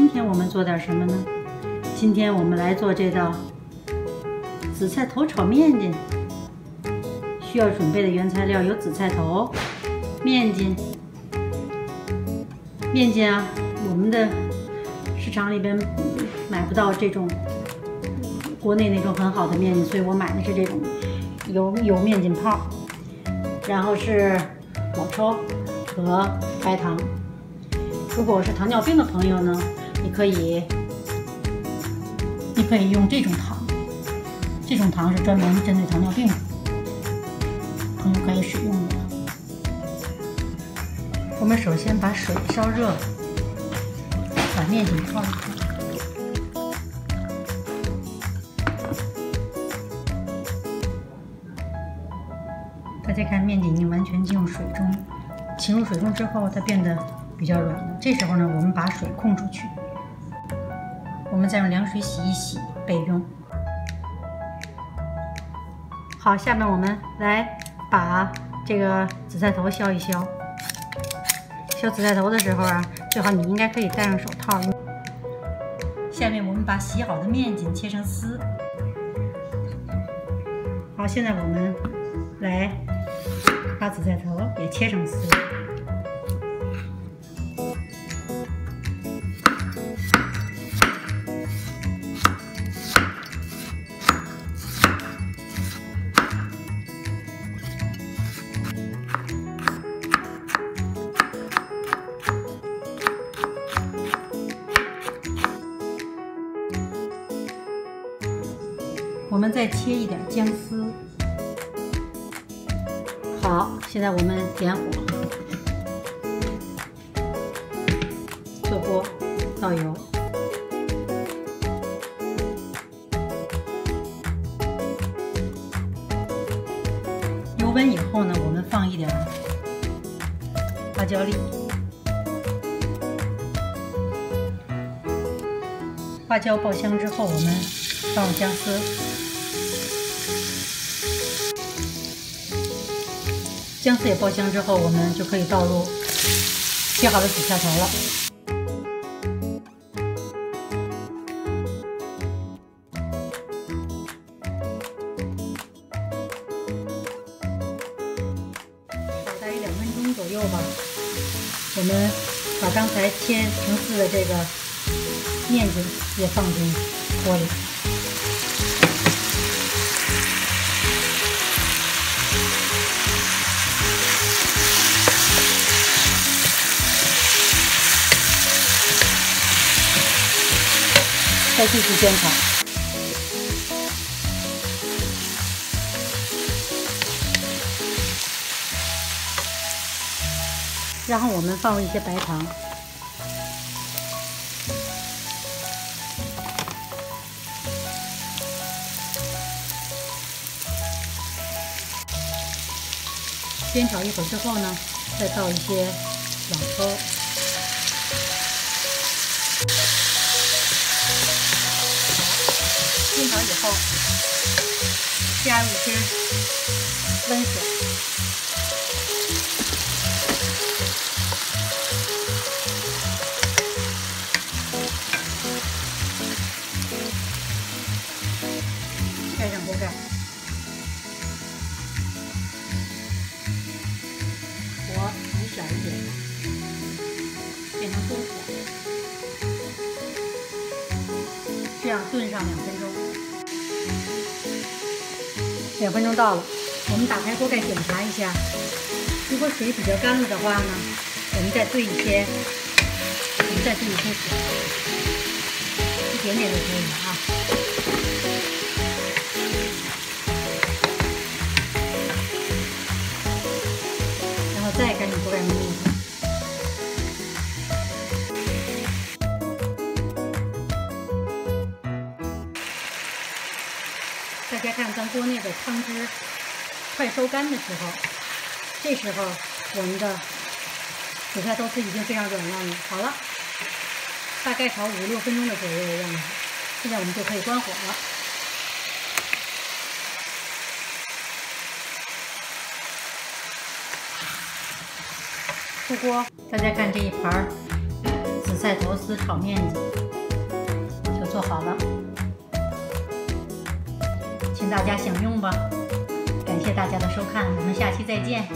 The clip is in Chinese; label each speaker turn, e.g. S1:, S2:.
S1: 今天我们做点什么呢？今天我们来做这道紫菜头炒面筋。需要准备的原材料有紫菜头、面筋。面筋啊，我们的市场里边买不到这种国内那种很好的面筋，所以我买的是这种油面筋泡。然后是老抽和白糖。如果是糖尿病的朋友呢，你可以用这种糖，这种糖是专门针对糖尿病的，朋友可以使用的。我们首先把水烧热，把面筋泡一泡。大家看，面筋已经完全进入水中，浸入水中之后，它变得比较软了。这时候呢，我们把水控出去，我们再用凉水洗一洗备用。好，下面我们来把这个紫菜头削一削。削紫菜头的时候啊，最好你应该可以戴上手套。下面我们把洗好的面筋切成丝。好，现在我们来把紫菜头也切成丝。我们再切一点姜丝。好，现在我们点火，热锅，倒油。油温以后呢，我们放一点花椒粒。花椒爆香之后，我们放入姜丝。姜丝也爆香之后，我们就可以倒入切好的紫菜头了。大概1-2分钟左右吧。我们把刚才切成丝的这个面筋也放进锅里。再继续煎炒，然后我们放入一些白糖，煎炒一会儿之后呢，再倒一些老抽。煎炒以后，加入一些温水，盖上锅盖，火转小一点，变成中火，这样炖上2分钟。2分钟到了，我们打开锅盖检查一下，如果水比较干了的话呢，我们再兑一些水，一点点就可以了啊。然后再赶紧锅盖焖一会儿。大家看，咱锅内的汤汁快收干的时候，这时候我们的紫菜头丝已经非常软烂了。好了，大概炒5-6分钟的左右的样子。现在我们就可以关火了。出锅，大家看这一盘紫菜菜头丝炒面筋就做好了，请大家享用吧！感谢大家的收看，我们下期再见。